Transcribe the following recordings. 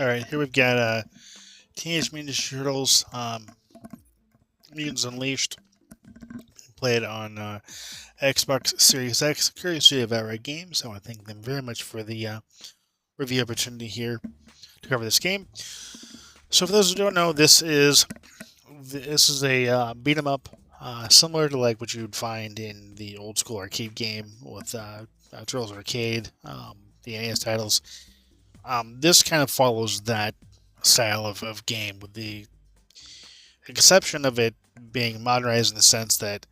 Alright, here we've got Teenage Mutant Ninja Turtles Mutants Unleashed. Play it on Xbox Series X, courtesy of Outright Games. I want to thank them very much for the review opportunity here to cover this game. So for those who don't know, this is a beat 'em up, similar to like what you'd find in the old school arcade game with Turtles Arcade, the NES titles. This kind of follows that style of game, with the exception of it being modernized in the sense that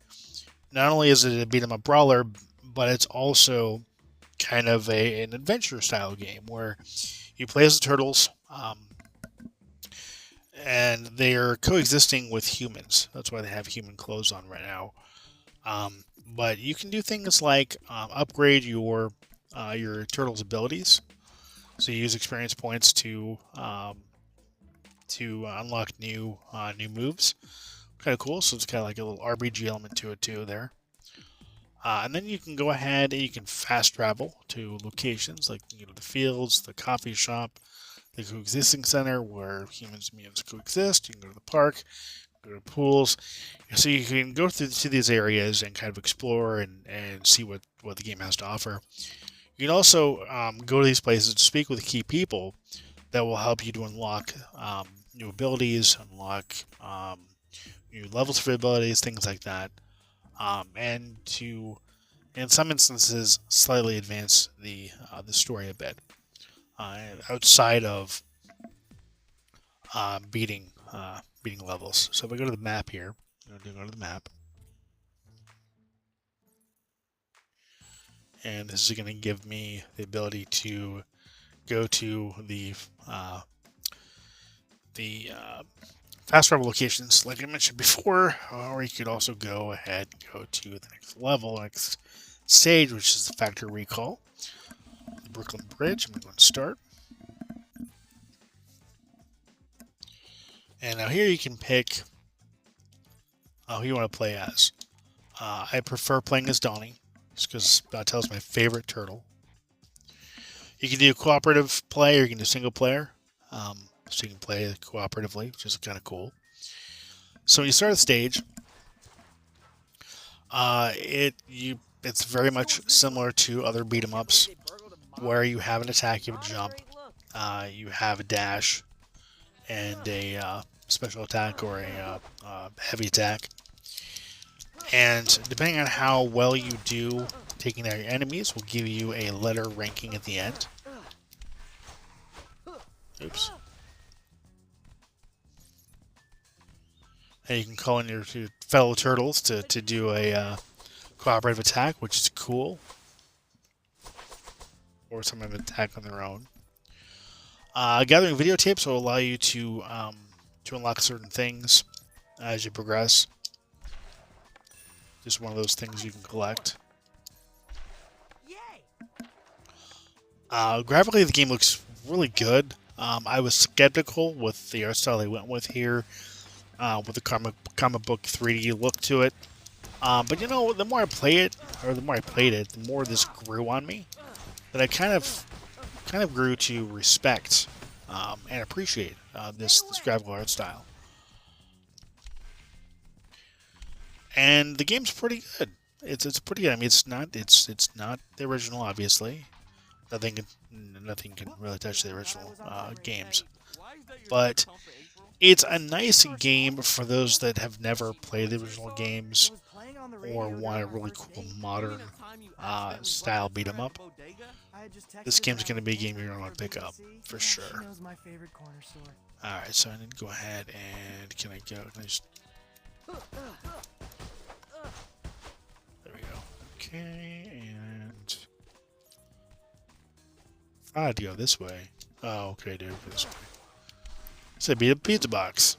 not only is it a beat 'em up brawler, but it's also kind of an adventure style game where you play as the turtles, and they are coexisting with humans. That's why they have human clothes on right now. But you can do things like upgrade your turtles' abilities. So you use experience points to unlock new moves. Kind of cool. So it's kind of like a little RPG element to it too there. And then you can go ahead and you can fast travel to locations like the fields, the coffee shop, the coexisting center where humans and mutants coexist. You can go to the park, go to pools. So you can go to these areas and kind of explore and see what the game has to offer. You can also go to these places to speak with key people that will help you to unlock new abilities, unlock new levels for abilities, things like that, and to, in some instances, slightly advance the story a bit outside of beating levels. So if I go to the map here, go to the map, and this is going to give me the ability to go to the fast travel locations, like I mentioned before, or you could also go ahead and go to the next level, next stage, which is the Factory Recall, the Brooklyn Bridge. I'm going to start. And now here you can pick who you want to play as. I prefer playing as Donnie, just because Donatello's my favorite turtle. You can do cooperative play, or you can do single player. So you can play cooperatively, which is kind of cool. So when you start the stage, it's very much similar to other beat 'em ups, where you have an attack, you have a jump, you have a dash, and a special attack or a heavy attack. And depending on how well you do taking out your enemies, will give you a letter ranking at the end. Oops. And you can call in your fellow turtles to do a cooperative attack, which is cool. Or some of an attack on their own. Gathering videotapes will allow you to unlock certain things as you progress. Just one of those things you can collect. Graphically, the game looks really good. I was skeptical with the art style they went with here, with the comic book 3D look to it. But the more I play it, or the more I played it, the more this grew on me. That I kind of grew to respect and appreciate this graphical art style. And the game's pretty good. It's pretty good. I mean, it's not the original, obviously. Nothing can really touch the original games. But it's a nice game for those that have never played the original games or want a really cool modern style beat 'em up. This game's going to be a game you're going to want to pick up for sure. Alright, so I need to go ahead and can I just... There we go. Okay, and I had to go this way. Oh, okay, dude, this way. It's a beat up pizza box.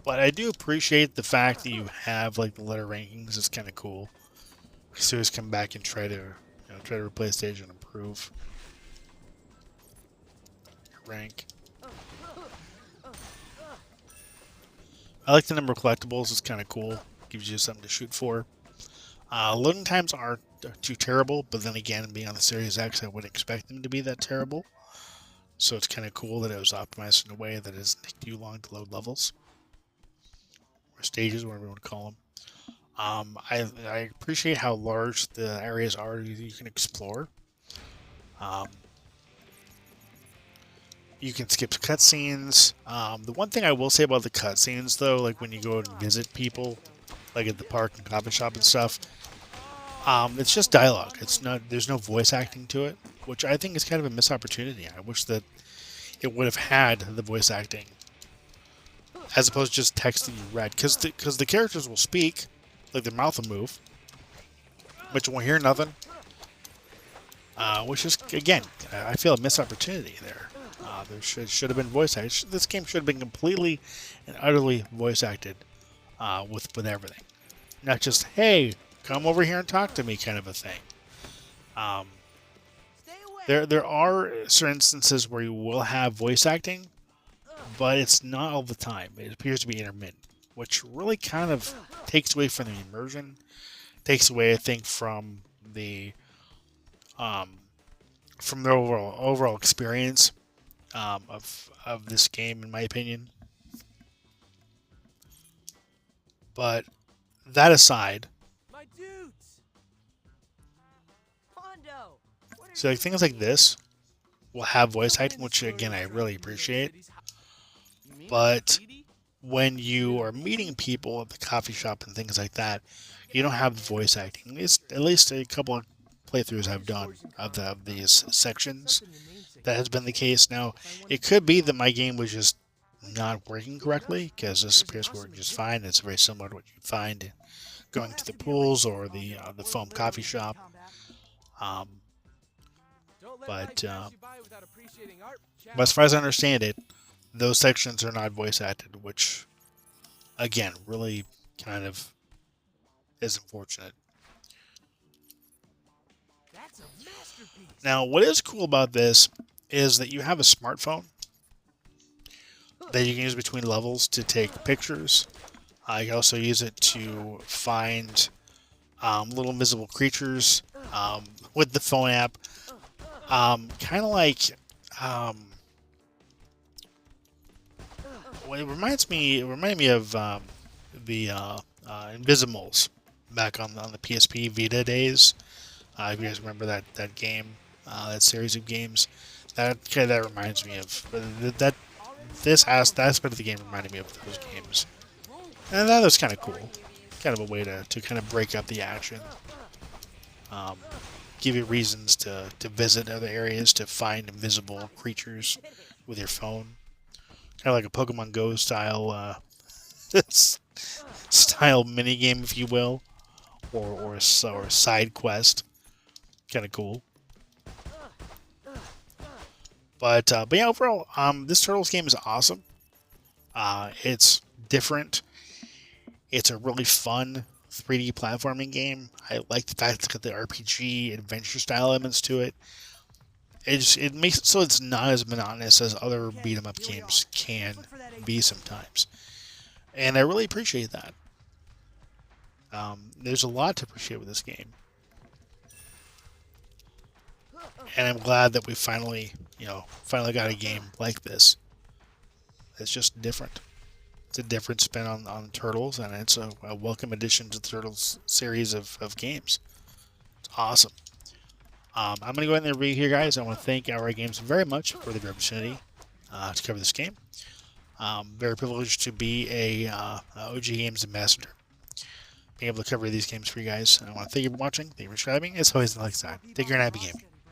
But I do appreciate the fact that you have like the letter rankings. It's kind of cool. So just come back and try to replay the stage and improve your rank. I like the number of collectibles. It's kind of cool. Gives you something to shoot for. Loading times aren't too terrible, but then again, being on the Series X, I wouldn't expect them to be that terrible. So it's kind of cool that it was optimized in a way that it doesn't take too long to load levels. Or stages, whatever you want to call them. I appreciate how large the areas are you can explore. You can skip cutscenes. The one thing I will say about the cutscenes, though, like when you go and visit people, like at the park and coffee shop and stuff, it's just dialogue. It's not. There's no voice acting to it, which I think is kind of a missed opportunity. I wish that it would have had the voice acting as opposed to just text that you read, because the characters will speak, like their mouth will move, but you won't hear nothing. Which is, again, I feel a missed opportunity there. There should have been voice acted. This game should have been completely and utterly voice acted with everything. Not just, hey, come over here and talk to me kind of a thing. There are certain instances where you will have voice acting, but it's not all the time. It appears to be intermittent, which really kind of takes away from the immersion, takes away, I think, from the overall experience of this game, in my opinion. But that aside, so like things like this will have voice acting, which again I really appreciate. But when you are meeting people at the coffee shop and things like that, you don't have voice acting. At least a couple of playthroughs I've done of these sections, that has been the case. Now, it could be that my game was just not working correctly, because this appears to work just fine. It's very similar to what you'd find going to the pools or the foam coffee shop. But as far as I understand it, those sections are not voice acted, which, again, really kind of is unfortunate. Now, what is cool about this is that you have a smartphone that you can use between levels to take pictures. You can also use it to find little invisible creatures with the phone app. Kind of like, well, it reminded me of the Invisimals back on the PSP Vita days. If you guys remember that game, that series of games, that reminds me of this aspect of the game reminded me of those games, and that was kind of cool, kind of a way to kind of break up the action, give you reasons to visit other areas, to find invisible creatures with your phone, kind of like a Pokemon Go style style mini game, if you will, or a side quest. Kind of cool. But yeah, overall, this Turtles game is awesome. It's different. It's a really fun 3D platforming game. I like the fact it's got the RPG adventure style elements to it. It makes it so it's not as monotonous as other beat 'em up games can be sometimes, and I really appreciate that. There's a lot to appreciate with this game. And I'm glad that we finally got a game like this. It's just different. It's a different spin on Turtles, and it's a welcome addition to the Turtles series of games. It's awesome. I'm going to go ahead and review here, guys. I want to thank Outright Games very much for the opportunity to cover this game. Very privileged to be a OG Games ambassador. Being able to cover these games for you guys. I want to thank you for watching. Thank you for subscribing. As always, until next time. Take care and happy gaming.